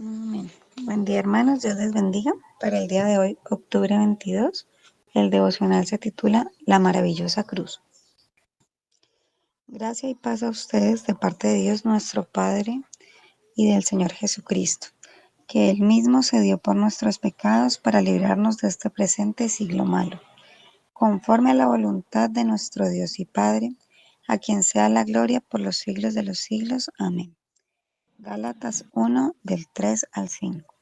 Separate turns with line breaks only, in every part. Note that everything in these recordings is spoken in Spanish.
Amén. Buen día, hermanos. Dios les bendiga. Para el día de hoy, octubre 22, el devocional se titula La maravillosa cruz. Gracia y paz a ustedes de parte de Dios nuestro Padre y del Señor Jesucristo, que Él mismo se dio por nuestros pecados para librarnos de este presente siglo malo, conforme a la voluntad de nuestro Dios y Padre, a quien sea la gloria por los siglos de los siglos. Amén. Gálatas 1, del 3 al 5.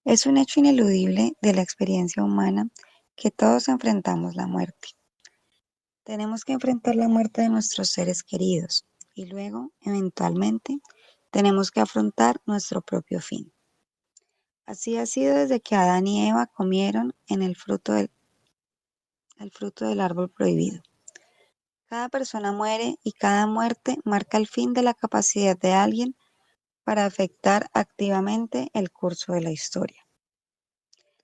Es un hecho ineludible de la experiencia humana que todos enfrentamos la muerte. Tenemos que enfrentar la muerte de nuestros seres queridos y luego, eventualmente, tenemos que afrontar nuestro propio fin. Así ha sido desde que Adán y Eva comieron el fruto del árbol prohibido. Cada persona muere y cada muerte marca el fin de la capacidad de alguien para afectar activamente el curso de la historia.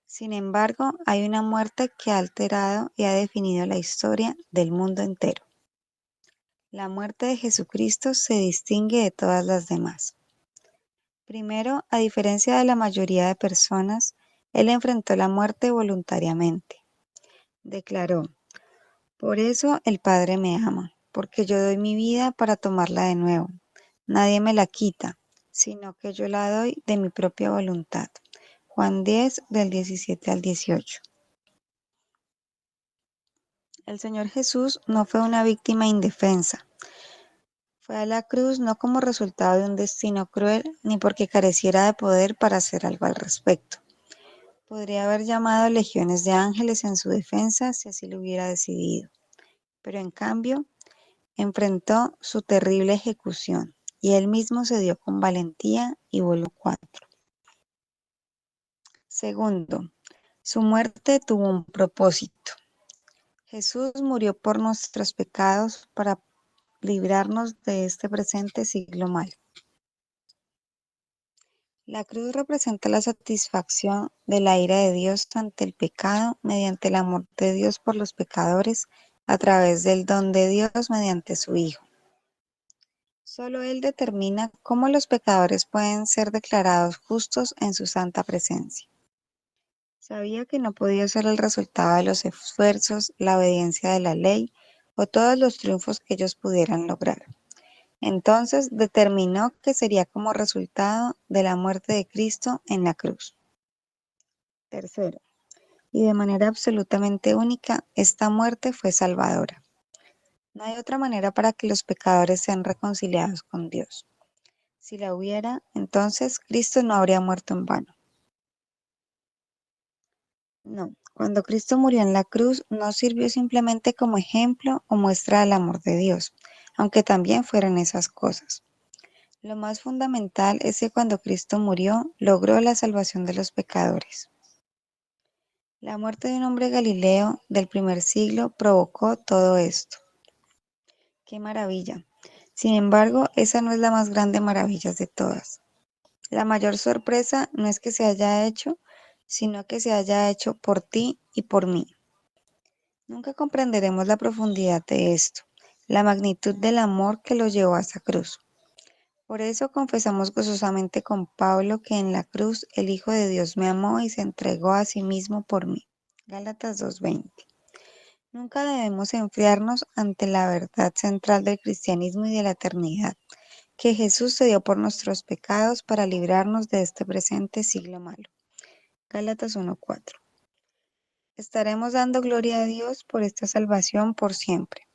Sin embargo, hay una muerte que ha alterado y ha definido la historia del mundo entero. La muerte de Jesucristo se distingue de todas las demás. Primero, a diferencia de la mayoría de personas, Él enfrentó la muerte voluntariamente. Declaró: "Por eso el Padre me ama, porque yo doy mi vida para tomarla de nuevo. Nadie me la quita, sino que yo la doy de mi propia voluntad". Juan 10, del 17 al 18. El Señor Jesús no fue una víctima indefensa. Fue a la cruz no como resultado de un destino cruel, ni porque careciera de poder para hacer algo al respecto. Podría haber llamado a legiones de ángeles en su defensa si así lo hubiera decidido, pero en cambio enfrentó su terrible ejecución y él mismo se dio con valentía y voló 4. Segundo, su muerte tuvo un propósito. Jesús murió por nuestros pecados para librarnos de este presente siglo malo. La cruz representa la satisfacción de la ira de Dios ante el pecado mediante el amor de Dios por los pecadores a través del don de Dios mediante su Hijo. Solo Él determina cómo los pecadores pueden ser declarados justos en su santa presencia. Sabía que no podía ser el resultado de los esfuerzos, la obediencia de la ley o todos los triunfos que ellos pudieran lograr. Entonces determinó que sería como resultado de la muerte de Cristo en la cruz. Tercero, y de manera absolutamente única, esta muerte fue salvadora. No hay otra manera para que los pecadores sean reconciliados con Dios. Si la hubiera, entonces Cristo no habría muerto en vano. No, cuando Cristo murió en la cruz, no sirvió simplemente como ejemplo o muestra del amor de Dios, aunque también fueron esas cosas. Lo más fundamental es que cuando Cristo murió, logró la salvación de los pecadores. La muerte de un hombre galileo del primer siglo provocó todo esto. ¡Qué maravilla! Sin embargo, esa no es la más grande maravilla de todas. La mayor sorpresa no es que se haya hecho, sino que se haya hecho por ti y por mí. Nunca comprenderemos la profundidad de esto, la magnitud del amor que lo llevó a esa cruz. Por eso confesamos gozosamente con Pablo que en la cruz el Hijo de Dios me amó y se entregó a sí mismo por mí. Gálatas 2:20. Nunca debemos enfriarnos ante la verdad central del cristianismo y de la eternidad, que Jesús se dio por nuestros pecados para librarnos de este presente siglo malo. Gálatas 1:4. Estaremos dando gloria a Dios por esta salvación por siempre.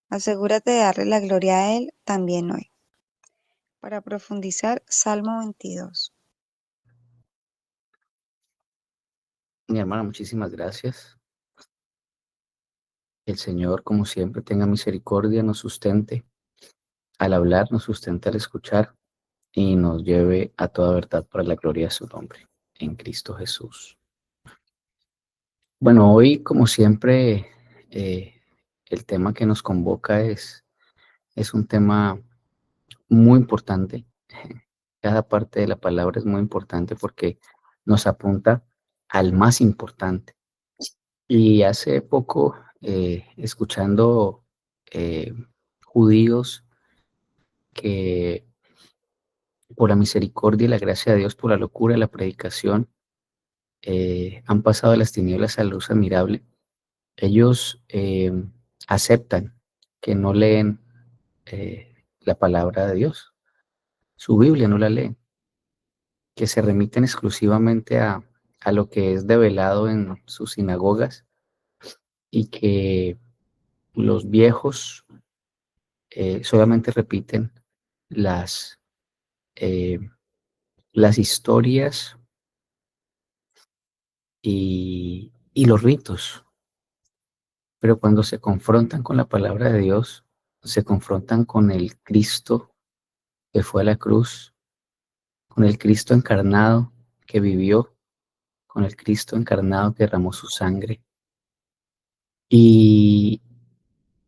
Asegúrate de darle la gloria a Él también hoy. Para profundizar, Salmo 22.
Mi hermana, muchísimas gracias. El Señor, como siempre, tenga misericordia, nos sustente al hablar, nos sustente al escuchar y nos lleve a toda verdad para la gloria de su nombre, en Cristo Jesús. Bueno, hoy, como siempre, el tema que nos convoca es un tema muy importante. Cada parte de la palabra es muy importante porque nos apunta al más importante. Y hace poco, escuchando judíos que por la misericordia y la gracia de Dios, por la locura de la predicación, han pasado de las tinieblas a la luz admirable. Ellos aceptan que no leen la palabra de Dios, su Biblia no la leen, que se remiten exclusivamente a lo que es develado en sus sinagogas y que los viejos solamente repiten las, eh, las historias y los ritos, pero cuando se confrontan con la palabra de Dios, se confrontan con el Cristo que fue a la cruz, con el Cristo encarnado que vivió, con el Cristo encarnado que derramó su sangre. Y,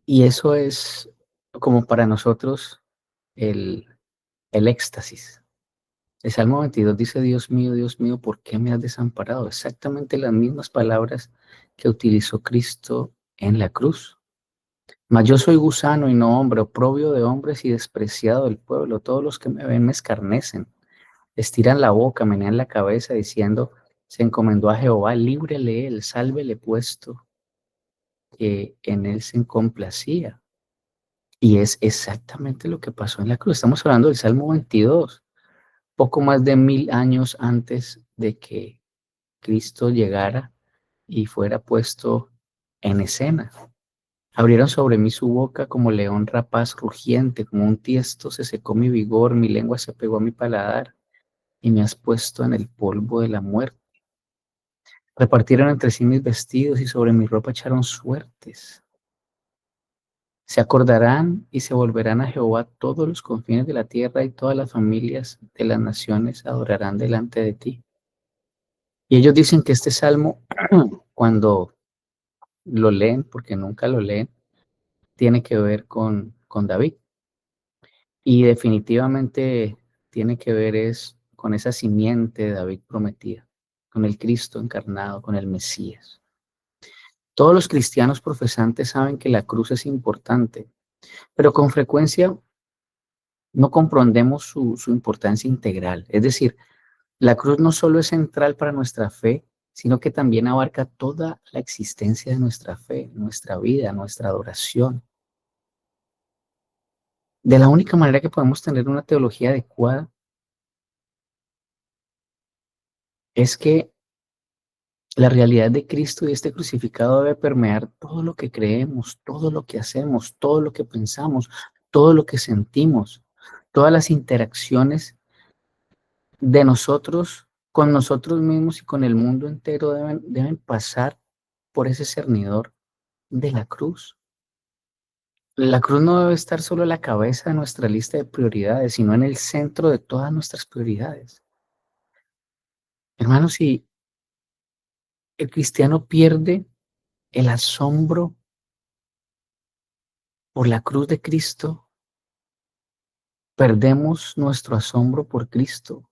y eso es como para nosotros el, el éxtasis. El Salmo 22 dice, Dios mío, ¿por qué me has desamparado? Exactamente las mismas palabras que utilizó Cristo en la cruz. Mas yo soy gusano y no hombre, oprobio de hombres y despreciado del pueblo. Todos los que me ven me escarnecen. Estiran la boca, menean la cabeza, diciendo, se encomendó a Jehová, líbrele él, sálvele puesto, que en él se complacía. Y es exactamente lo que pasó en la cruz. Estamos hablando del Salmo 22, poco más de 1000 años antes de que Cristo llegara y fuera puesto en escena. Abrieron sobre mí su boca como león rapaz rugiente, como un tiesto se secó mi vigor, mi lengua se pegó a mi paladar y me has puesto en el polvo de la muerte. Repartieron entre sí mis vestidos y sobre mi ropa echaron suertes. Se acordarán y se volverán a Jehová todos los confines de la tierra y todas las familias de las naciones adorarán delante de ti. Y ellos dicen que este salmo, cuando lo leen, porque nunca lo leen, tiene que ver con David. Y definitivamente tiene que ver es con esa simiente de David prometida, con el Cristo encarnado, con el Mesías. Todos los cristianos profesantes saben que la cruz es importante, pero con frecuencia no comprendemos su importancia integral. Es decir, la cruz no solo es central para nuestra fe, sino que también abarca toda la existencia de nuestra fe, nuestra vida, nuestra adoración. De la única manera que podemos tener una teología adecuada es que la realidad de Cristo y este crucificado debe permear todo lo que creemos, todo lo que hacemos, todo lo que pensamos, todo lo que sentimos, todas las interacciones de nosotros con nosotros mismos y con el mundo entero deben pasar por ese cernidor de la cruz. La cruz no debe estar solo a la cabeza de nuestra lista de prioridades, sino en el centro de todas nuestras prioridades. Hermanos, si el cristiano pierde el asombro por la cruz de Cristo, perdemos nuestro asombro por Cristo,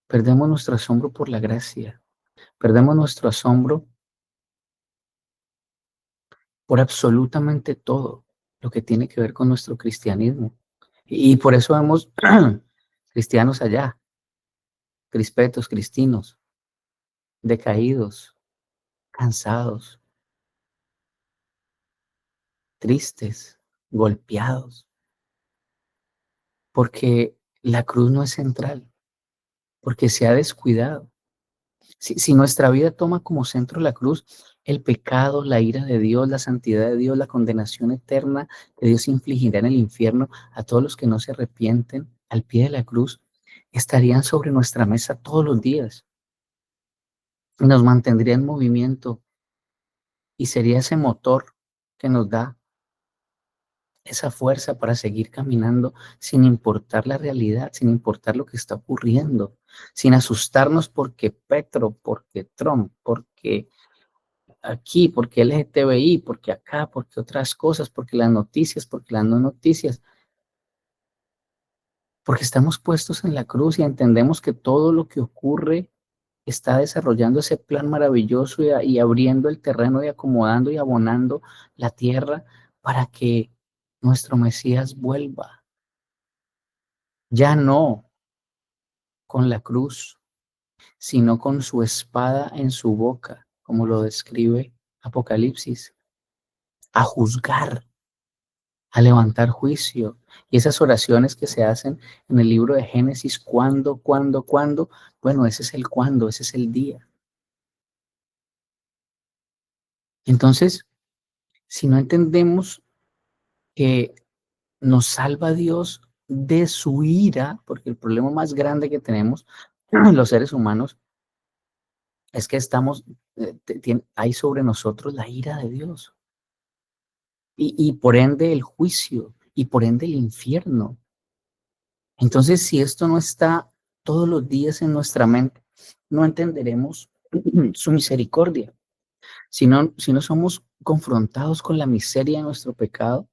perdemos nuestro asombro por la gracia, perdemos nuestro asombro por absolutamente todo lo que tiene que ver con nuestro cristianismo. Y por eso vemos cristianos allá, crispetos, cristinos, decaídos, cansados, tristes, golpeados, porque la cruz no es central, porque se ha descuidado. Si nuestra vida toma como centro la cruz, el pecado, la ira de Dios, la santidad de Dios, la condenación eterna que Dios infligirá en el infierno a todos los que no se arrepienten al pie de la cruz, estarían sobre nuestra mesa todos los días. Nos mantendría en movimiento y sería ese motor que nos da esa fuerza para seguir caminando sin importar la realidad, sin importar lo que está ocurriendo, sin asustarnos porque Petro, porque Trump, porque aquí, porque LGTBI, porque acá, porque otras cosas, porque las noticias, porque las no noticias, porque estamos puestos en la cruz y entendemos que todo lo que ocurre está desarrollando ese plan maravilloso y abriendo el terreno y acomodando y abonando la tierra para que nuestro Mesías vuelva. Ya no con la cruz, sino con su espada en su boca, como lo describe Apocalipsis, a juzgar, a levantar juicio. Y esas oraciones que se hacen en el libro de Génesis, ¿cuándo, cuándo, cuándo? Bueno, ese es el cuándo, ese es el día. Entonces, si no entendemos que nos salva Dios de su ira, porque el problema más grande que tenemos los seres humanos es que hay sobre nosotros la ira de Dios y por ende el juicio y por ende el infierno. Entonces, si esto no está todos los días en nuestra mente, no entenderemos su misericordia. Si no somos confrontados con la miseria de nuestro pecado,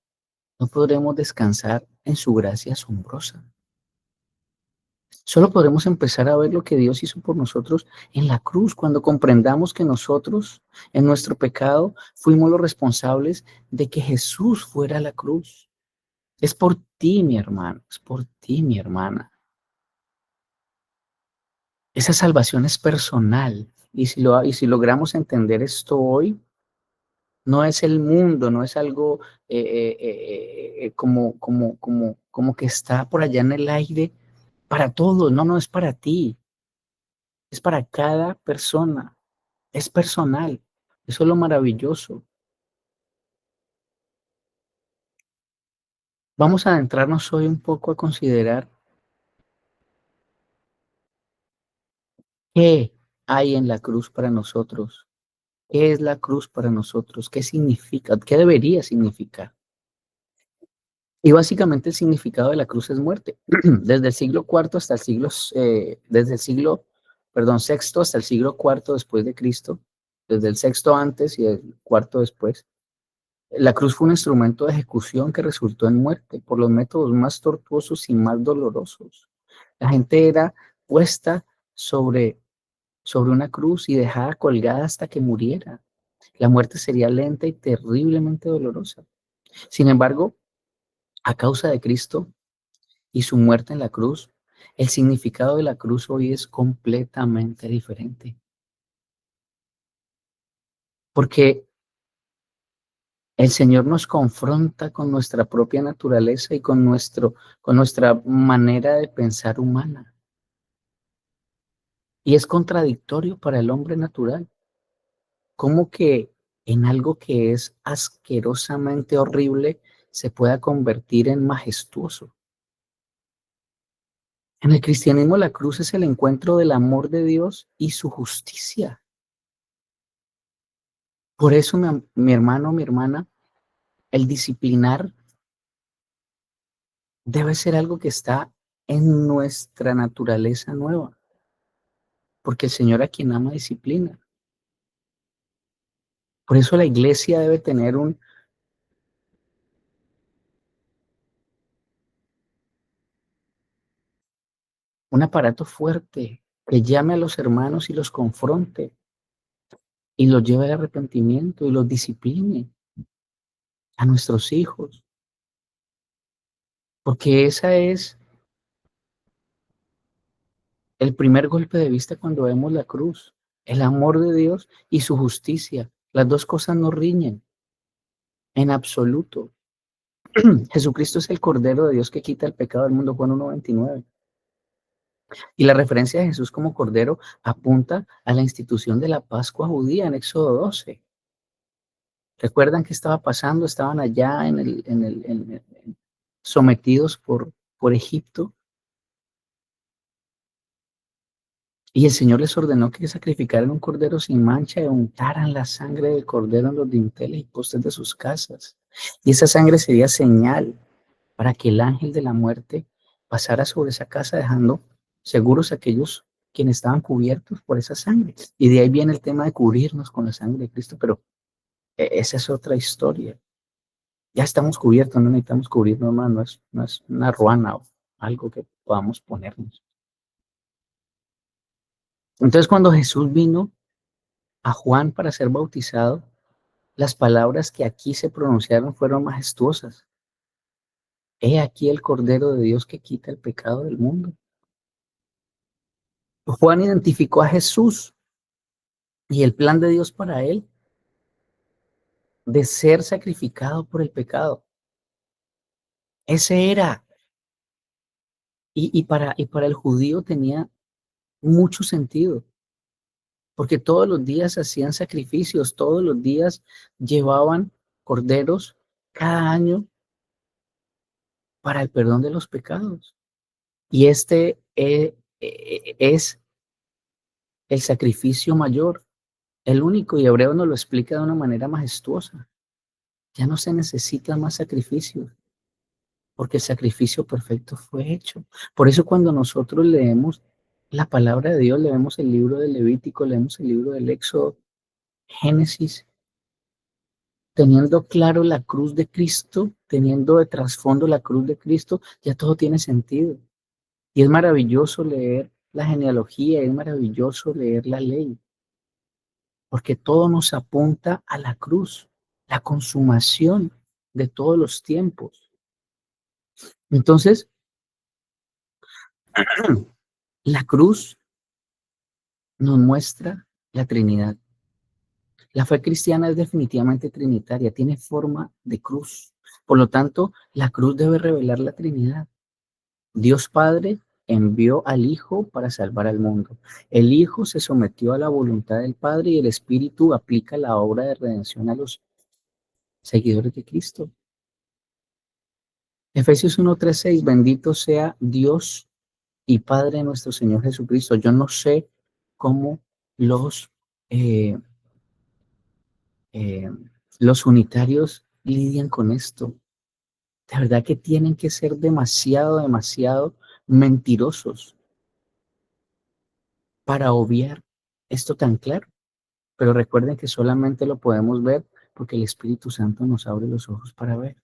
no podremos descansar en su gracia asombrosa. Solo podremos empezar a ver lo que Dios hizo por nosotros en la cruz, cuando comprendamos que nosotros, en nuestro pecado, fuimos los responsables de que Jesús fuera a la cruz. Es por ti, mi hermano, es por ti, mi hermana. Esa salvación es personal. Y si logramos entender esto hoy, no es el mundo, no es algo como que está por allá en el aire para todos. No, no es para ti, es para cada persona, es personal. Eso es lo maravilloso. Vamos a adentrarnos hoy un poco a considerar qué hay en la cruz para nosotros, qué es la cruz para nosotros, qué significa, qué debería significar. Y básicamente el significado de la cruz es muerte. Desde el siglo cuarto hasta el siglo, desde el siglo, perdón, sexto hasta el siglo cuarto después de Cristo, desde el sexto antes y el cuarto después, la cruz fue un instrumento de ejecución que resultó en muerte por los métodos más tortuosos y más dolorosos. La gente era puesta sobre una cruz y dejada colgada hasta que muriera. La muerte sería lenta y terriblemente dolorosa. Sin embargo, a causa de Cristo y su muerte en la cruz, el significado de la cruz hoy es completamente diferente. Porque el Señor nos confronta con nuestra propia naturaleza y con nuestra manera de pensar humana. Y es contradictorio para el hombre natural. ¿Cómo que en algo que es asquerosamente horrible se pueda convertir en majestuoso? En el cristianismo la cruz es el encuentro del amor de Dios y su justicia. Por eso, mi hermano, mi hermana, el disciplinar debe ser algo que está en nuestra naturaleza nueva, porque el Señor a quien ama disciplina. Por eso la iglesia debe tener un aparato fuerte que llame a los hermanos y los confronte y los lleve al arrepentimiento y los discipline a nuestros hijos, porque esa es el primer golpe de vista cuando vemos la cruz, el amor de Dios y su justicia. Las dos cosas no riñen en absoluto. Jesucristo es el Cordero de Dios que quita el pecado del mundo, Juan 1:29. Y la referencia de Jesús como Cordero apunta a la institución de la Pascua judía en Éxodo 12. ¿Recuerdan qué estaba pasando? Estaban allá sometidos por Egipto. Y el Señor les ordenó que sacrificaran un cordero sin mancha y untaran la sangre del cordero en los dinteles y postes de sus casas. Y esa sangre sería señal para que el ángel de la muerte pasara sobre esa casa, dejando seguros a aquellos quienes estaban cubiertos por esa sangre. Y de ahí viene el tema de cubrirnos con la sangre de Cristo, pero esa es otra historia. Ya estamos cubiertos, no necesitamos cubrirnos más, no es una ruana o algo que podamos ponernos. Entonces, cuando Jesús vino a Juan para ser bautizado, las palabras que aquí se pronunciaron fueron majestuosas. « He aquí el Cordero de Dios que quita el pecado del mundo». Juan identificó a Jesús y el plan de Dios para él de ser sacrificado por el pecado. Ese era. Y para el judío tenía mucho sentido, porque todos los días hacían sacrificios, todos los días llevaban corderos cada año para el perdón de los pecados. Y este es el sacrificio mayor, el único, y Hebreo nos lo explica de una manera majestuosa. Ya no se necesitan más sacrificios, porque el sacrificio perfecto fue hecho. Por eso cuando nosotros leemos la palabra de Dios, leemos el libro del Levítico, leemos el libro del Éxodo, Génesis, teniendo claro la cruz de Cristo, teniendo de trasfondo la cruz de Cristo, ya todo tiene sentido. Y es maravilloso leer la genealogía, es maravilloso leer la ley, porque todo nos apunta a la cruz, la consumación de todos los tiempos. Entonces, la cruz nos muestra la Trinidad. La fe cristiana es definitivamente trinitaria, tiene forma de cruz. Por lo tanto, la cruz debe revelar la Trinidad. Dios Padre envió al Hijo para salvar al mundo. El Hijo se sometió a la voluntad del Padre y el Espíritu aplica la obra de redención a los seguidores de Cristo. Efesios 1:3-6, bendito sea Dios y Padre de nuestro Señor Jesucristo. Yo no sé cómo los, eh, eh, los unitarios lidian con esto. De verdad que tienen que ser demasiado, demasiado mentirosos para obviar esto tan claro. Pero recuerden que solamente lo podemos ver porque el Espíritu Santo nos abre los ojos para ver.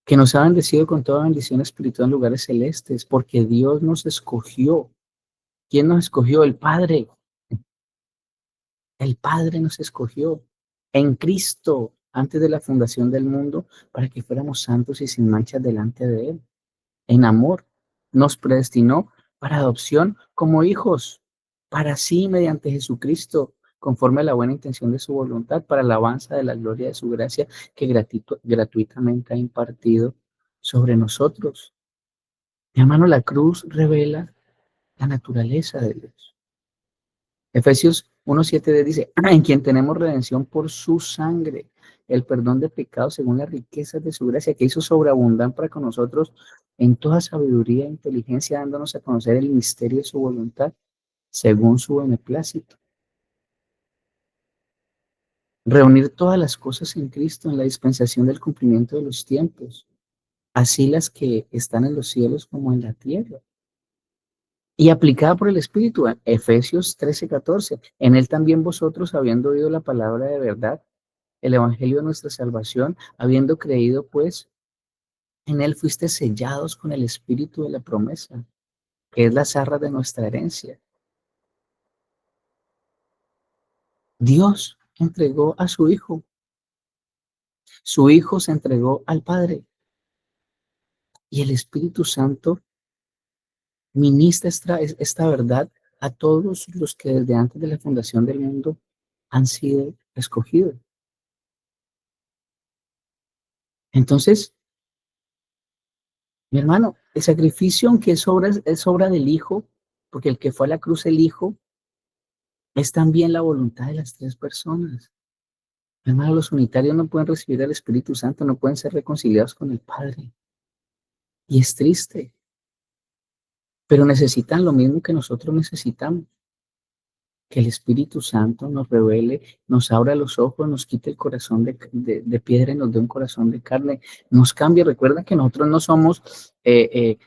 Que nos ha bendecido con toda bendición espiritual en lugares celestes, porque Dios nos escogió. ¿Quién nos escogió? El Padre. El Padre nos escogió en Cristo antes de la fundación del mundo para que fuéramos santos y sin manchas delante de Él. En amor nos predestinó para adopción como hijos, para sí mediante Jesucristo, conforme a la buena intención de su voluntad, para alabanza de la gloria de su gracia que gratuitamente ha impartido sobre nosotros. Mi hermano, la cruz revela la naturaleza de Dios. Efesios 1:7 dice, en quien tenemos redención por su sangre, el perdón de pecados según las riquezas de su gracia, que hizo sobreabundar para con nosotros en toda sabiduría e inteligencia, dándonos a conocer el misterio de su voluntad, según su beneplácito. Reunir todas las cosas en Cristo en la dispensación del cumplimiento de los tiempos, así las que están en los cielos como en la tierra. Y aplicada por el Espíritu, Efesios 13:14. En él también vosotros, habiendo oído la palabra de verdad, el evangelio de nuestra salvación, habiendo creído, pues, en él fuiste sellados con el Espíritu de la promesa, que es la zarra de nuestra herencia. Dios entregó a su Hijo se entregó al Padre, y el Espíritu Santo ministra esta verdad a todos los que desde antes de la fundación del mundo han sido escogidos. Entonces, mi hermano, el sacrificio, aunque es obra del Hijo, porque el que fue a la cruz, el Hijo, es también la voluntad de las tres personas. Mi hermano, los unitarios no pueden recibir al Espíritu Santo, no pueden ser reconciliados con el Padre. Y es triste, pero necesitan lo mismo que nosotros necesitamos. Que el Espíritu Santo nos revele, nos abra los ojos, nos quite el corazón de piedra y nos dé un corazón de carne, nos cambie. Recuerda que nosotros no somos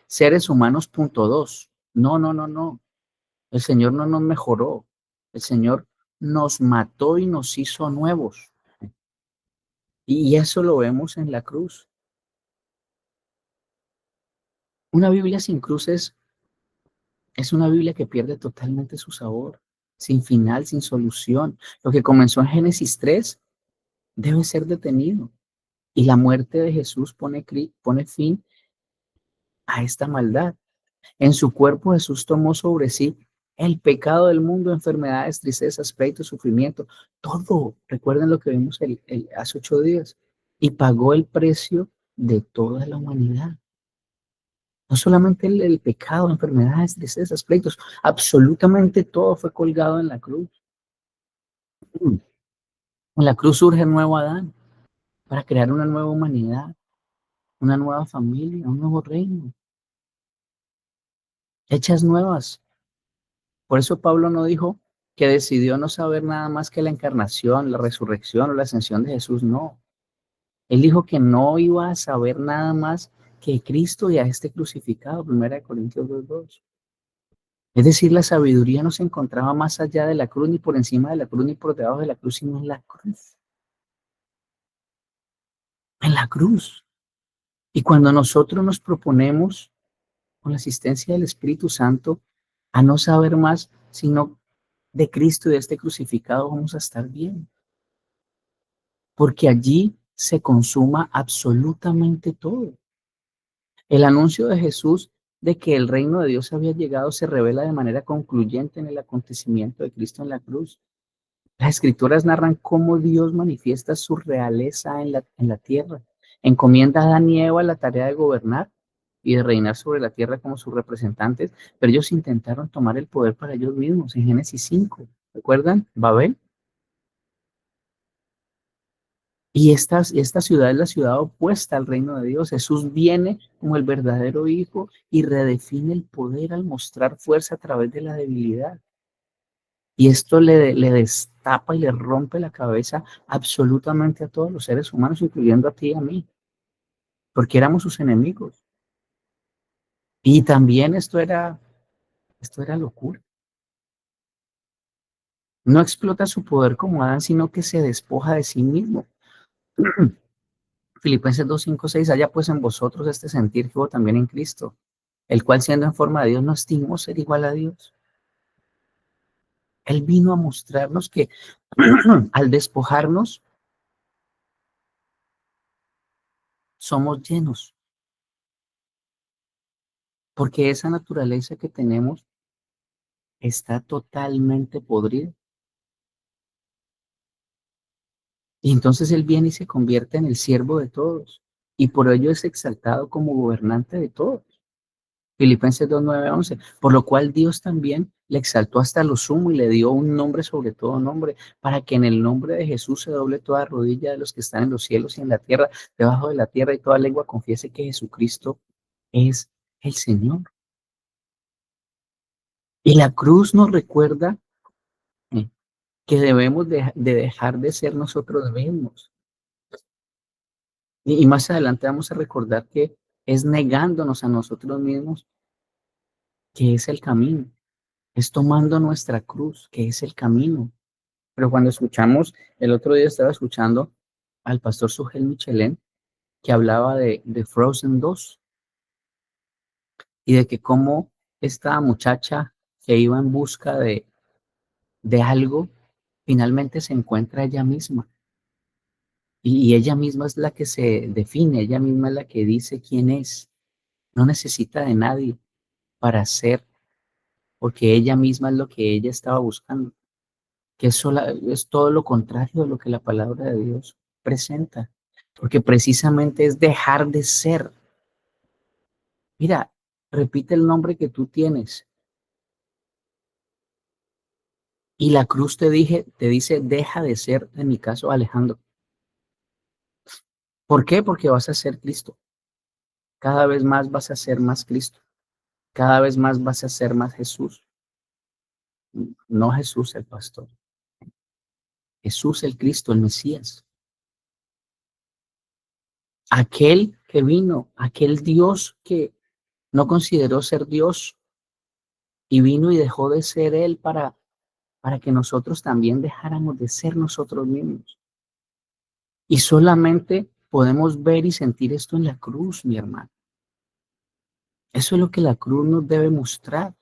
seres humanos punto dos. No, no, no, no. El Señor no nos mejoró. El Señor nos mató y nos hizo nuevos. Y eso lo vemos en la cruz. Una Biblia sin cruz es una Biblia que pierde totalmente su sabor, sin final, sin solución. Lo que comenzó en Génesis 3 debe ser detenido. Y la muerte de Jesús pone fin a esta maldad. En su cuerpo Jesús tomó sobre sí el pecado del mundo, enfermedades, tristezas, pleitos, sufrimiento, todo. Recuerden lo que vimos hace 8 días. Y pagó el precio de toda la humanidad. No solamente el pecado, enfermedades, tristezas, pleitos, absolutamente todo fue colgado en la cruz. En la cruz surge el nuevo Adán para crear una nueva humanidad, una nueva familia, un nuevo reino, hechas nuevas. Por eso Pablo no dijo que decidió no saber nada más que la encarnación, la resurrección o la ascensión de Jesús, no. Él dijo que no iba a saber nada más que Cristo y a este crucificado, 1 Corintios 2:2. Es decir, la sabiduría no se encontraba más allá de la cruz, ni por encima de la cruz, ni por debajo de la cruz, sino en la cruz. En la cruz. Y cuando nosotros nos proponemos, con la asistencia del Espíritu Santo, a no saber más, sino de Cristo y de este crucificado, vamos a estar bien. Porque allí se consuma absolutamente todo. El anuncio de Jesús de que el reino de Dios había llegado se revela de manera concluyente en el acontecimiento de Cristo en la cruz. Las escrituras narran cómo Dios manifiesta su realeza en la tierra. Encomienda a Adán y Eva la tarea de gobernar y de reinar sobre la tierra como sus representantes, pero ellos intentaron tomar el poder para ellos mismos en Génesis 5. ¿Recuerdan? Babel. Y esta ciudad es la ciudad opuesta al reino de Dios. Jesús viene como el verdadero Hijo y redefine el poder al mostrar fuerza a través de la debilidad. Y esto le destapa y le rompe la cabeza absolutamente a todos los seres humanos, incluyendo a ti y a mí, porque éramos sus enemigos. Y también esto era locura. No explota su poder como Adán, sino que se despoja de sí mismo. Filipenses 2:5-6, haya pues en vosotros este sentir que hubo también en Cristo, el cual siendo en forma de Dios no estimó ser igual a Dios. Él vino a mostrarnos que al despojarnos somos llenos, porque esa naturaleza que tenemos está totalmente podrida. Y entonces Él viene y se convierte en el siervo de todos, y por ello es exaltado como gobernante de todos. Filipenses 2:9-11, por lo cual Dios también le exaltó hasta lo sumo y le dio un nombre sobre todo nombre, para que en el nombre de Jesús se doble toda rodilla de los que están en los cielos y en la tierra, debajo de la tierra, y toda lengua confiese que Jesucristo es el Señor. Y la cruz nos recuerda eh, que debemos de dejar de ser nosotros mismos. Y más adelante vamos a recordar que es negándonos a nosotros mismos que es el camino, es tomando nuestra cruz, que es el camino. Pero cuando escuchamos, el otro día estaba escuchando al pastor Sugel Michelén, que hablaba de Frozen 2 y de que cómo esta muchacha que iba en busca de algo, finalmente se encuentra ella misma. Y ella misma es la que se define, ella misma es la que dice quién es. No necesita de nadie para ser, porque ella misma es lo que ella estaba buscando, que es todo lo contrario de lo que la palabra de Dios presenta, porque precisamente es dejar de ser. Mira, repite el nombre que tú tienes y la cruz te dice, deja de ser, en mi caso, Alejandro. ¿Por qué? Porque vas a ser Cristo. Cada vez más vas a ser más Cristo. Cada vez más vas a ser más Jesús. No Jesús el pastor. Jesús el Cristo, el Mesías. Aquel que vino, aquel Dios que no consideró ser Dios y vino y dejó de ser Él para que nosotros también dejáramos de ser nosotros mismos. Y solamente podemos ver y sentir esto en la cruz, mi hermano. Eso es lo que la cruz nos debe mostrar.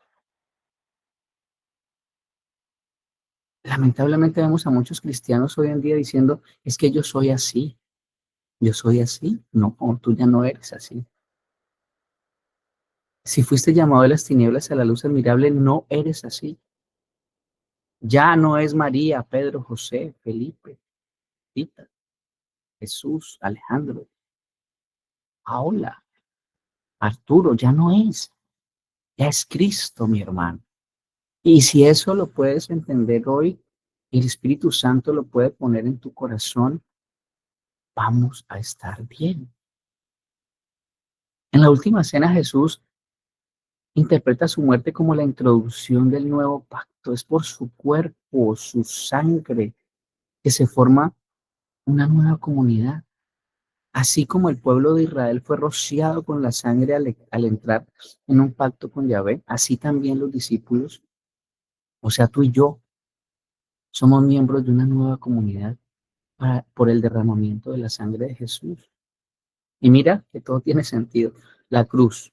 Lamentablemente vemos a muchos cristianos hoy en día diciendo, es que yo soy así, yo soy así. No, tú ya no eres así. Si fuiste llamado de las tinieblas a la luz admirable, no eres así. Ya no es María, Pedro, José, Felipe, Tita, Jesús, Alejandro, Paola, Arturo, ya no es. Ya es Cristo, mi hermano. Y si eso lo puedes entender hoy, el Espíritu Santo lo puede poner en tu corazón, vamos a estar bien. En la última cena Jesús interpreta su muerte como la introducción del nuevo pacto. Es por su cuerpo, su sangre, que se forma una nueva comunidad. Así como el pueblo de Israel fue rociado con la sangre al entrar en un pacto con Yahvé, así también los discípulos, o sea, tú y yo, somos miembros de una nueva comunidad por el derramamiento de la sangre de Jesús. Y mira que todo tiene sentido. La cruz,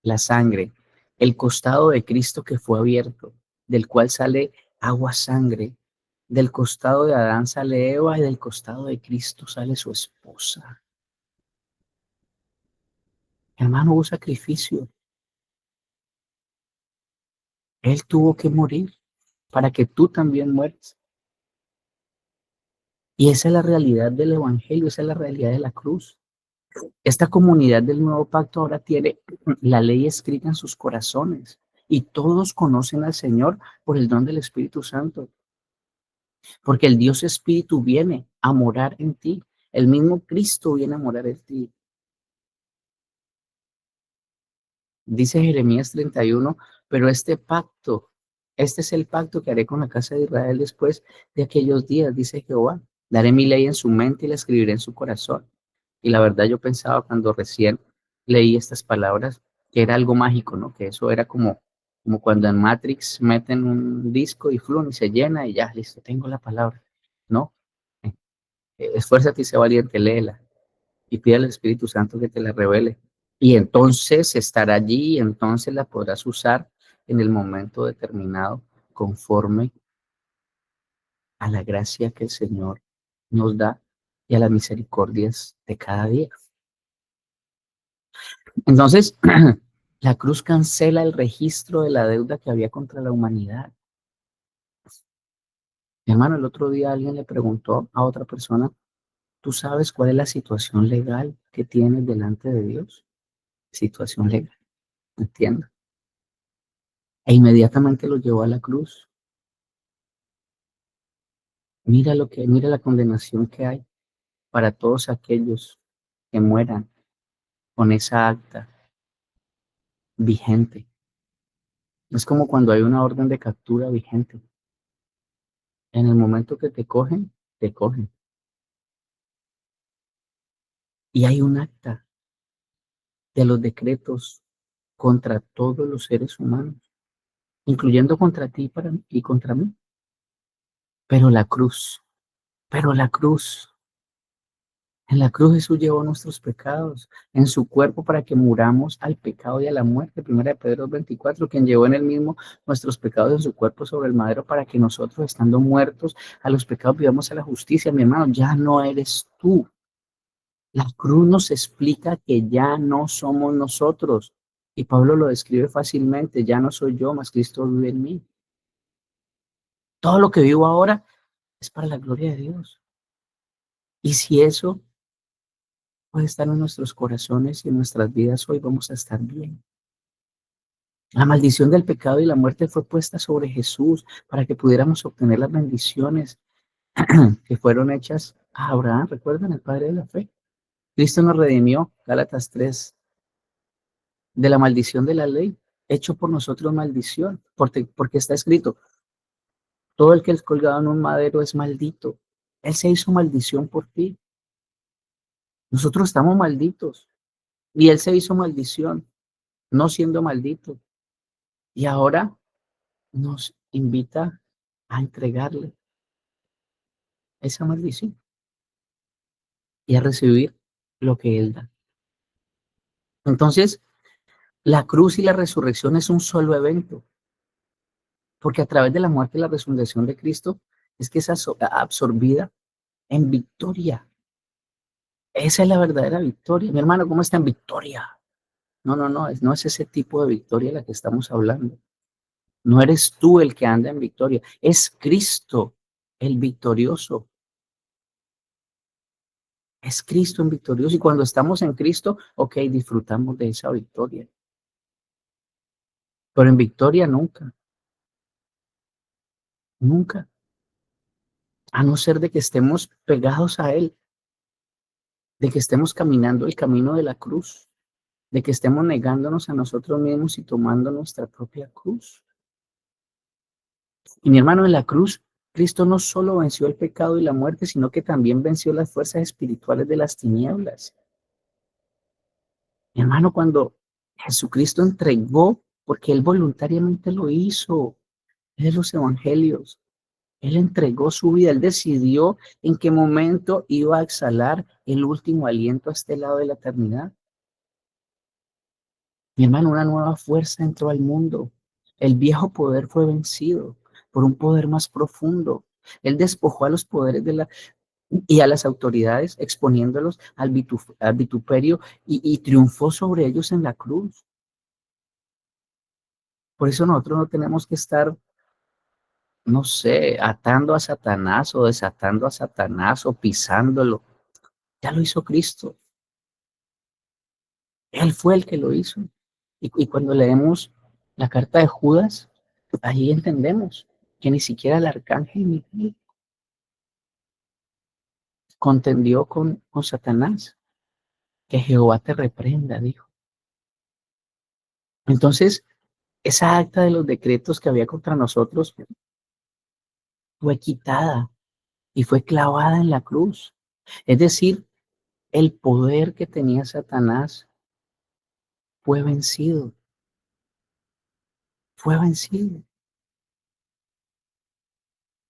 la sangre, el costado de Cristo que fue abierto, del cual sale agua sangre, del costado de Adán sale Eva y del costado de Cristo sale su esposa. Hermano, hubo sacrificio. Él tuvo que morir para que tú también mueras. Y esa es la realidad del Evangelio, esa es la realidad de la cruz. Esta comunidad del nuevo pacto ahora tiene la ley escrita en sus corazones y todos conocen al Señor por el don del Espíritu Santo, porque el Dios Espíritu viene a morar en ti, el mismo Cristo viene a morar en ti. Dice Jeremías 31, pero este es el pacto que haré con la casa de Israel después de aquellos días, dice Jehová. Daré mi ley en su mente y la escribiré en su corazón. Y la verdad yo pensaba cuando recién leí estas palabras que era algo mágico, ¿no? Que eso era como cuando en Matrix meten un disco y flun y se llena y ya, listo, tengo la palabra, ¿no? Esfuérzate y sé valiente, léela y pide al Espíritu Santo que te la revele. Y entonces estará allí y entonces la podrás usar en el momento determinado conforme a la gracia que el Señor nos da y a las misericordias de cada día. Entonces, la cruz cancela el registro de la deuda que había contra la humanidad. Mi hermano, el otro día alguien le preguntó a otra persona, ¿tú sabes cuál es la situación legal que tienes delante de Dios? Situación legal, entiendo. E inmediatamente lo llevó a la cruz. Mira la condenación que hay para todos aquellos que mueran con esa acta vigente. Es como cuando hay una orden de captura vigente. En el momento que te cogen, te cogen. Y hay un acta de los decretos contra todos los seres humanos, incluyendo contra ti y contra mí. Pero la cruz, pero la cruz, en la cruz Jesús llevó nuestros pecados en su cuerpo para que muramos al pecado y a la muerte. Primera de Pedro 24, quien llevó en él mismo nuestros pecados en su cuerpo sobre el madero para que nosotros, estando muertos a los pecados, vivamos a la justicia. Mi hermano, ya no eres tú. La cruz nos explica que ya no somos nosotros. Y Pablo lo describe fácilmente, ya no soy yo, mas Cristo vive en mí. Todo lo que vivo ahora es para la gloria de Dios. Y si eso puede estar en nuestros corazones y en nuestras vidas hoy, vamos a estar bien. La maldición del pecado y la muerte fue puesta sobre Jesús para que pudiéramos obtener las bendiciones que fueron hechas a Abraham. ¿Recuerdan el padre de la fe? Cristo nos redimió, Gálatas 3, de la maldición de la ley, hecho por nosotros maldición, porque está escrito, todo el que es colgado en un madero es maldito. Él se hizo maldición por ti. Nosotros estamos malditos y Él se hizo maldición, no siendo maldito. Y ahora nos invita a entregarle esa maldición y a recibir lo que Él da. Entonces, la cruz y la resurrección es un solo evento, porque a través de la muerte y la resurrección de Cristo es que es absorbida en victoria. Esa es la verdadera victoria. Mi hermano, ¿cómo está en victoria? No, no, no, no es ese tipo de victoria la que estamos hablando. No eres tú el que anda en victoria, es Cristo el victorioso. Es Cristo en victorioso. Y cuando estamos en Cristo, ok, disfrutamos de esa victoria. Pero en victoria nunca, nunca. A no ser de que estemos pegados a Él, de que estemos caminando el camino de la cruz, de que estemos negándonos a nosotros mismos y tomando nuestra propia cruz. Y mi hermano, en la cruz, Cristo no solo venció el pecado y la muerte, sino que también venció las fuerzas espirituales de las tinieblas. Mi hermano, cuando Jesucristo entregó, porque Él voluntariamente lo hizo, en los evangelios, Él entregó su vida, Él decidió en qué momento iba a exhalar el último aliento a este lado de la eternidad. Mi hermano, una nueva fuerza entró al mundo. El viejo poder fue vencido por un poder más profundo. Él despojó a los poderes y a las autoridades, exponiéndolos al vituperio y triunfó sobre ellos en la cruz. Por eso nosotros no tenemos que estar, no sé, atando a Satanás o desatando a Satanás o pisándolo. Ya lo hizo Cristo. Él fue el que lo hizo. Y cuando leemos la carta de Judas, ahí entendemos que ni siquiera el arcángel Miguel contendió con Satanás. Que Jehová te reprenda, dijo. Entonces, esa acta de los decretos que había contra nosotros fue quitada y fue clavada en la cruz. Es decir, el poder que tenía Satanás fue vencido, fue vencido.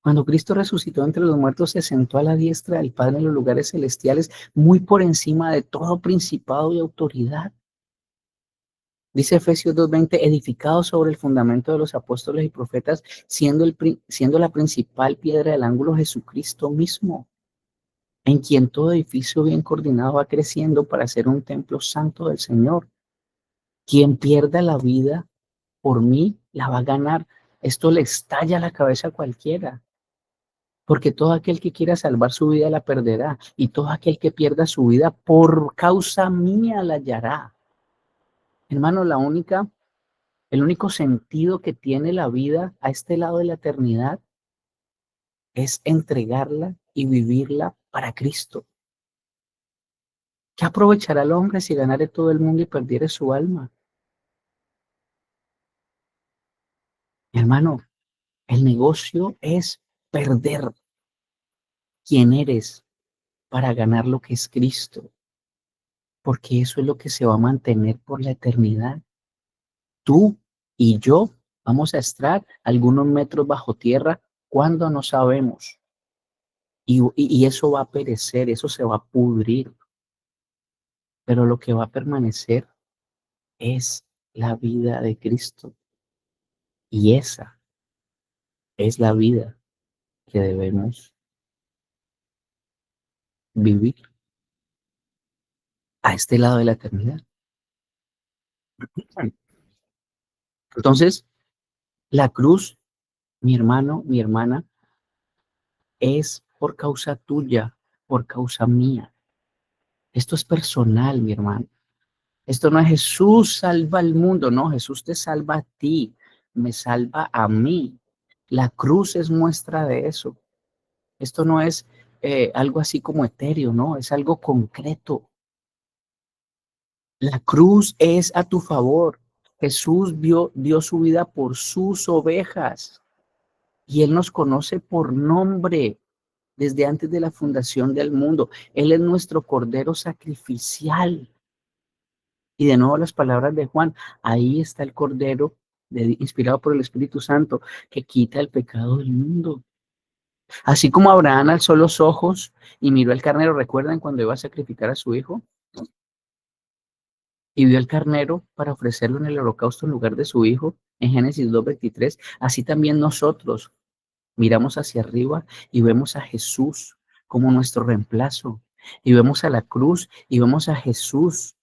Cuando Cristo resucitó entre los muertos, se sentó a la diestra del Padre en los lugares celestiales, muy por encima de todo principado y autoridad. Dice Efesios 2:20, edificado sobre el fundamento de los apóstoles y profetas, siendo la principal piedra del ángulo Jesucristo mismo, en quien todo edificio bien coordinado va creciendo para ser un templo santo del Señor. Quien pierda la vida por mí, la va a ganar. Esto le estalla la cabeza a cualquiera. Porque todo aquel que quiera salvar su vida la perderá, y todo aquel que pierda su vida por causa mía la hallará. Hermano, el único sentido que tiene la vida a este lado de la eternidad es entregarla y vivirla para Cristo. ¿Qué aprovechará el hombre si ganare todo el mundo y perdiere su alma? Hermano, el negocio es perder quién eres para ganar lo que es Cristo, porque eso es lo que se va a mantener por la eternidad. Tú y yo vamos a estar algunos metros bajo tierra cuando no sabemos. Y eso va a perecer, eso se va a pudrir. Pero lo que va a permanecer es la vida de Cristo. Y esa es la vida que debemos vivir a este lado de la eternidad. Entonces, la cruz, mi hermano, mi hermana, es por causa tuya, por causa mía. Esto es personal, mi hermano. Esto no es Jesús salva al mundo, no, Jesús te salva a ti, me salva a mí. La cruz es muestra de eso. Esto no es algo así como etéreo, no, es algo concreto. La cruz es a tu favor. Jesús dio su vida por sus ovejas y Él nos conoce por nombre desde antes de la fundación del mundo. Él es nuestro cordero sacrificial. Y de nuevo las palabras de Juan, ahí está el cordero inspirado por el Espíritu Santo que quita el pecado del mundo. Así como Abraham alzó los ojos y miró al carnero, ¿recuerdan cuando iba a sacrificar a su hijo? Y vio el carnero para ofrecerlo en el holocausto en lugar de su hijo, en Génesis 2:23. Así también nosotros miramos hacia arriba y vemos a Jesús como nuestro reemplazo. Y vemos a la cruz y vemos a Jesús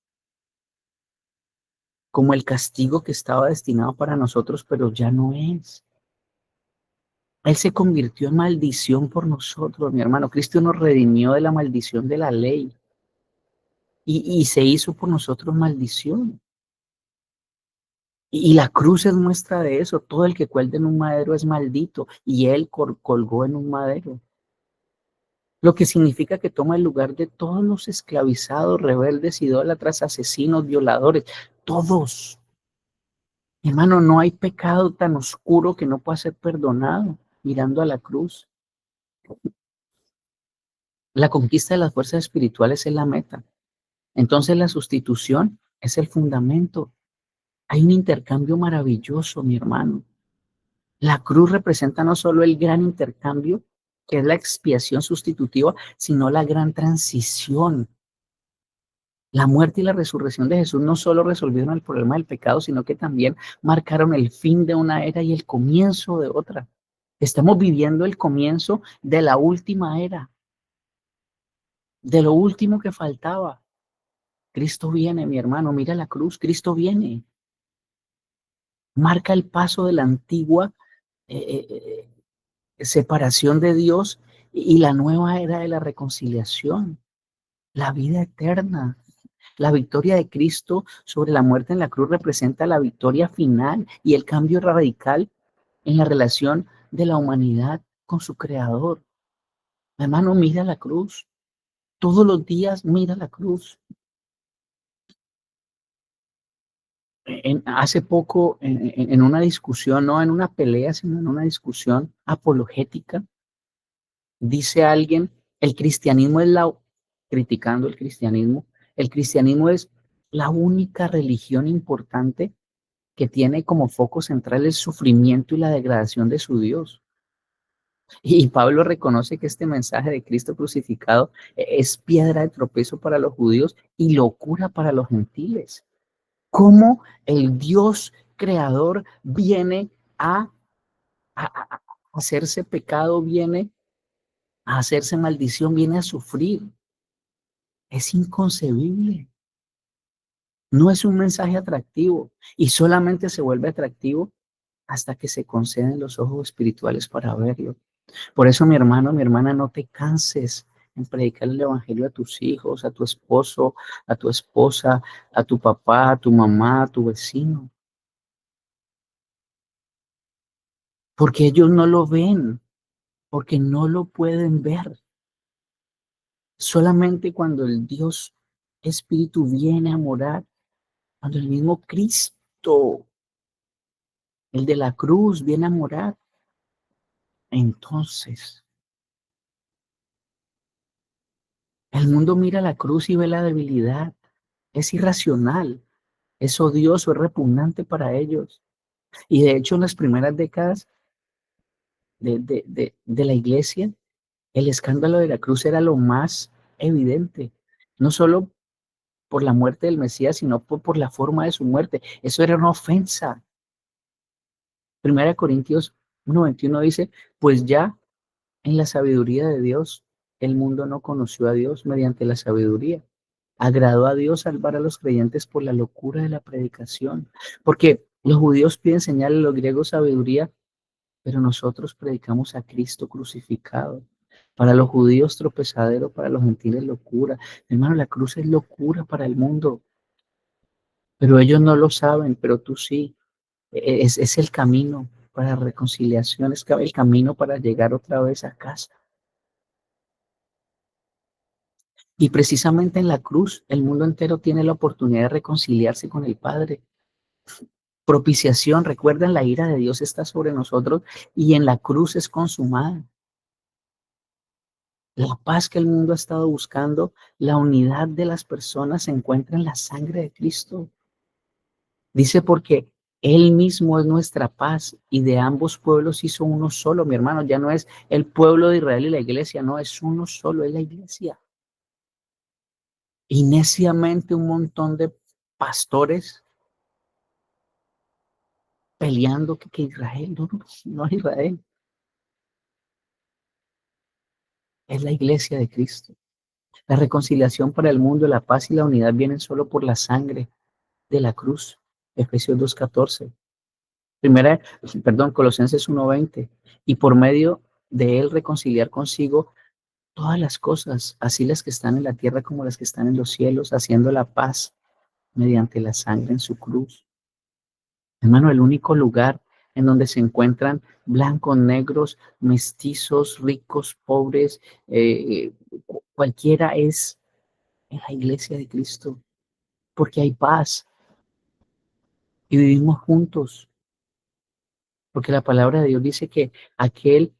como el castigo que estaba destinado para nosotros, pero ya no es. Él se convirtió en maldición por nosotros, mi hermano. Cristo nos redimió de la maldición de la ley y se hizo por nosotros maldición. Y la cruz es muestra de eso. Todo el que cuelga en un madero es maldito y él colgó en un madero. Lo que significa que toma el lugar de todos los esclavizados, rebeldes, idólatras, asesinos, violadores, todos. Hermano, no hay pecado tan oscuro que no pueda ser perdonado mirando a la cruz. La conquista de las fuerzas espirituales es la meta. Entonces la sustitución es el fundamento. Hay un intercambio maravilloso, mi hermano. La cruz representa no solo el gran intercambio, que es la expiación sustitutiva, sino la gran transición. La muerte y la resurrección de Jesús no solo resolvieron el problema del pecado, sino que también marcaron el fin de una era y el comienzo de otra. Estamos viviendo el comienzo de la última era, de lo último que faltaba. Cristo viene, mi hermano, mira la cruz, Cristo viene. Marca el paso de la antigua separación de Dios y la nueva era de la reconciliación, la vida eterna. La victoria de Cristo sobre la muerte en la cruz representa la victoria final y el cambio radical en la relación de la humanidad con su creador. Hermano, mira la cruz. Todos los días mira la cruz. Hace poco, en una discusión, no en una pelea, sino en una discusión apologética, dice alguien, el cristianismo es criticando el cristianismo es la única religión importante que tiene como foco central el sufrimiento y la degradación de su Dios. Y Pablo reconoce que este mensaje de Cristo crucificado es piedra de tropiezo para los judíos y locura para los gentiles. ¿Cómo el Dios creador viene a hacerse pecado, viene a hacerse maldición, viene a sufrir? Es inconcebible. No es un mensaje atractivo y solamente se vuelve atractivo hasta que se conceden los ojos espirituales para verlo. Por eso, mi hermano, mi hermana, no te canses en predicar el evangelio a tus hijos, a tu esposo, a tu esposa, a tu papá, a tu mamá, a tu vecino, porque ellos no lo ven, porque no lo pueden ver. Solamente cuando el Dios Espíritu viene a morar, cuando el mismo Cristo, el de la cruz, viene a morar, entonces el mundo mira la cruz y ve la debilidad. Es irracional, es odioso, es repugnante para ellos. Y de hecho, en las primeras décadas de la iglesia, el escándalo de la cruz era lo más evidente. No solo por la muerte del Mesías, sino por la forma de su muerte. Eso era una ofensa. Primera Corintios 1:21 dice, pues ya en la sabiduría de Dios, el mundo no conoció a Dios mediante la sabiduría. Agradó a Dios salvar a los creyentes por la locura de la predicación. Porque los judíos piden señal a los griegos sabiduría, pero nosotros predicamos a Cristo crucificado. Para los judíos tropezadero, para los gentiles locura. Hermano, la cruz es locura para el mundo, pero ellos no lo saben, pero tú sí. Es el camino para reconciliación, es el camino para llegar otra vez a casa. Y precisamente en la cruz, el mundo entero tiene la oportunidad de reconciliarse con el Padre. Propiciación, recuerden, la ira de Dios está sobre nosotros y en la cruz es consumada. La paz que el mundo ha estado buscando, la unidad de las personas se encuentra en la sangre de Cristo. Dice porque Él mismo es nuestra paz y de ambos pueblos hizo uno solo, mi hermano. Ya no es el pueblo de Israel y la iglesia, no, es uno solo, es la iglesia. Y neciamente un montón de pastores peleando que Israel, no es Israel, es la iglesia de Cristo. La reconciliación para el mundo, la paz y la unidad vienen solo por la sangre de la cruz. Efesios 2:14. Colosenses 1:20. Y por medio de él reconciliar consigo todas las cosas, así las que están en la tierra como las que están en los cielos, haciendo la paz mediante la sangre en su cruz. Hermano, el único lugar en donde se encuentran blancos, negros, mestizos, ricos, pobres, cualquiera es en la iglesia de Cristo, porque hay paz y vivimos juntos, porque la palabra de Dios dice que aquel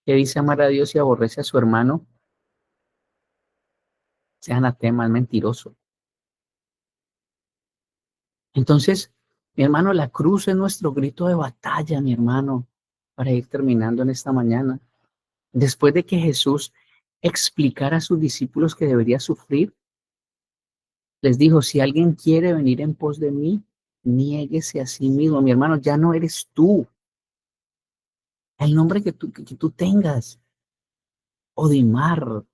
que dice amar a Dios y aborrece a su hermano, sea anatema, es mentiroso. Entonces, mi hermano, la cruz es nuestro grito de batalla, mi hermano, para ir terminando en esta mañana. Después de que Jesús explicara a sus discípulos que debería sufrir, les dijo, si alguien quiere venir en pos de mí, niéguese a sí mismo. Mi hermano, ya no eres tú. El nombre que tú tengas, Odimar,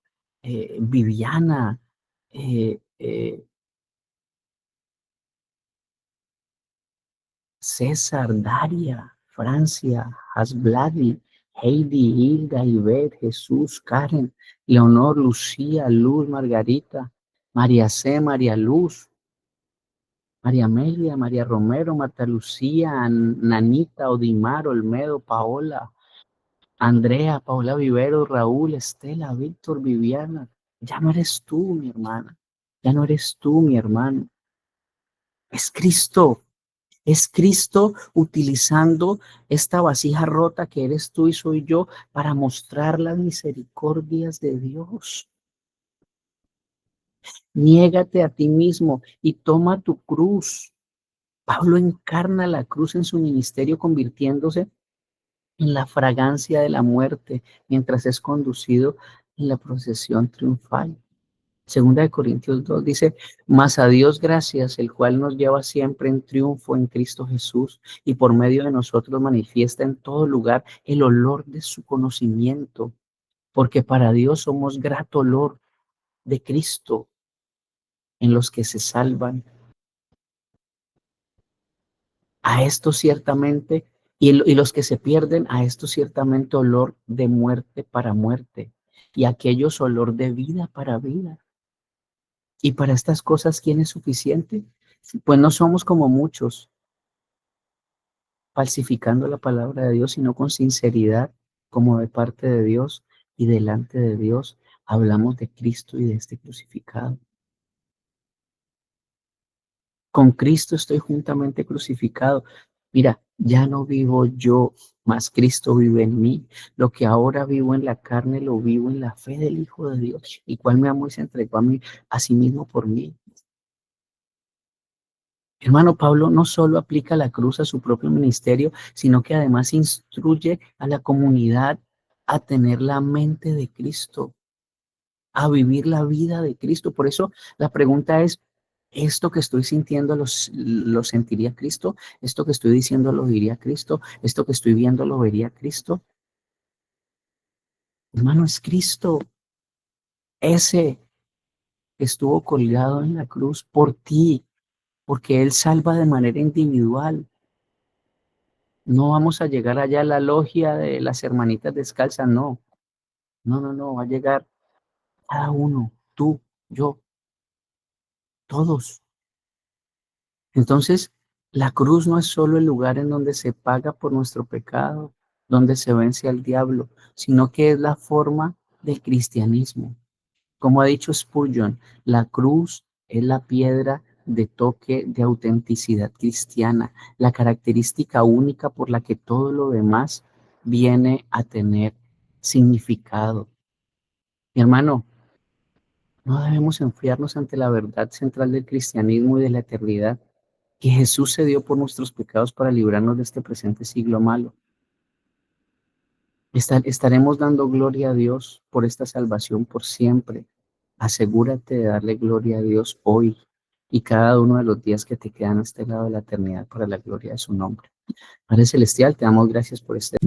Viviana, eh, eh, César, Daria, Francia, Hasbladi, Heidi, Hilda, Ivette, Jesús, Karen, Leonor, Lucía, Luz, Margarita, María C., María Luz, María Amelia, María Romero, Marta Lucía, Nanita, Odimar, Olmedo, Paola, Andrea, Paola Vivero, Raúl, Estela, Víctor, Viviana. Ya no eres tú, mi hermana. Ya no eres tú, mi hermano. Es Cristo. Es Cristo utilizando esta vasija rota que eres tú y soy yo para mostrar las misericordias de Dios. Niégate a ti mismo y toma tu cruz. Pablo encarna la cruz en su ministerio convirtiéndose en la fragancia de la muerte mientras es conducido en la procesión triunfal. Segunda de Corintios 2 dice, mas a Dios gracias, el cual nos lleva siempre en triunfo en Cristo Jesús y por medio de nosotros manifiesta en todo lugar el olor de su conocimiento, porque para Dios somos grato olor de Cristo en los que se salvan. A esto ciertamente, y los que se pierden, a esto ciertamente olor de muerte para muerte, y aquellos olor de vida para vida. Y para estas cosas, ¿quién es suficiente? Pues no somos como muchos, falsificando la palabra de Dios, sino con sinceridad, como de parte de Dios y delante de Dios, hablamos de Cristo y de este crucificado. Con Cristo estoy juntamente crucificado. Mira, ya no vivo yo, mas Cristo vive en mí. Lo que ahora vivo en la carne, lo vivo en la fe del Hijo de Dios, el cual me amó y se entregó a sí mismo por mí. Hermano, Pablo no solo aplica la cruz a su propio ministerio, sino que además instruye a la comunidad a tener la mente de Cristo, a vivir la vida de Cristo. Por eso la pregunta es, ¿esto que estoy sintiendo lo sentiría Cristo? ¿Esto que estoy diciendo lo diría Cristo? ¿Esto que estoy viendo lo vería Cristo? Hermano, es Cristo, ese que estuvo colgado en la cruz por ti, porque Él salva de manera individual. No vamos a llegar allá a la logia de las hermanitas descalzas, no. No, va a llegar cada uno, tú, yo, todos. Entonces, la cruz no es solo el lugar en donde se paga por nuestro pecado, donde se vence al diablo, sino que es la forma del cristianismo. Como ha dicho Spurgeon, la cruz es la piedra de toque de autenticidad cristiana, la característica única por la que todo lo demás viene a tener significado. Mi hermano, no debemos enfriarnos ante la verdad central del cristianismo y de la eternidad, que Jesús se dio por nuestros pecados para librarnos de este presente siglo malo. Estaremos dando gloria a Dios por esta salvación por siempre. Asegúrate de darle gloria a Dios hoy y cada uno de los días que te quedan a este lado de la eternidad para la gloria de su nombre. Padre Celestial, te damos gracias por este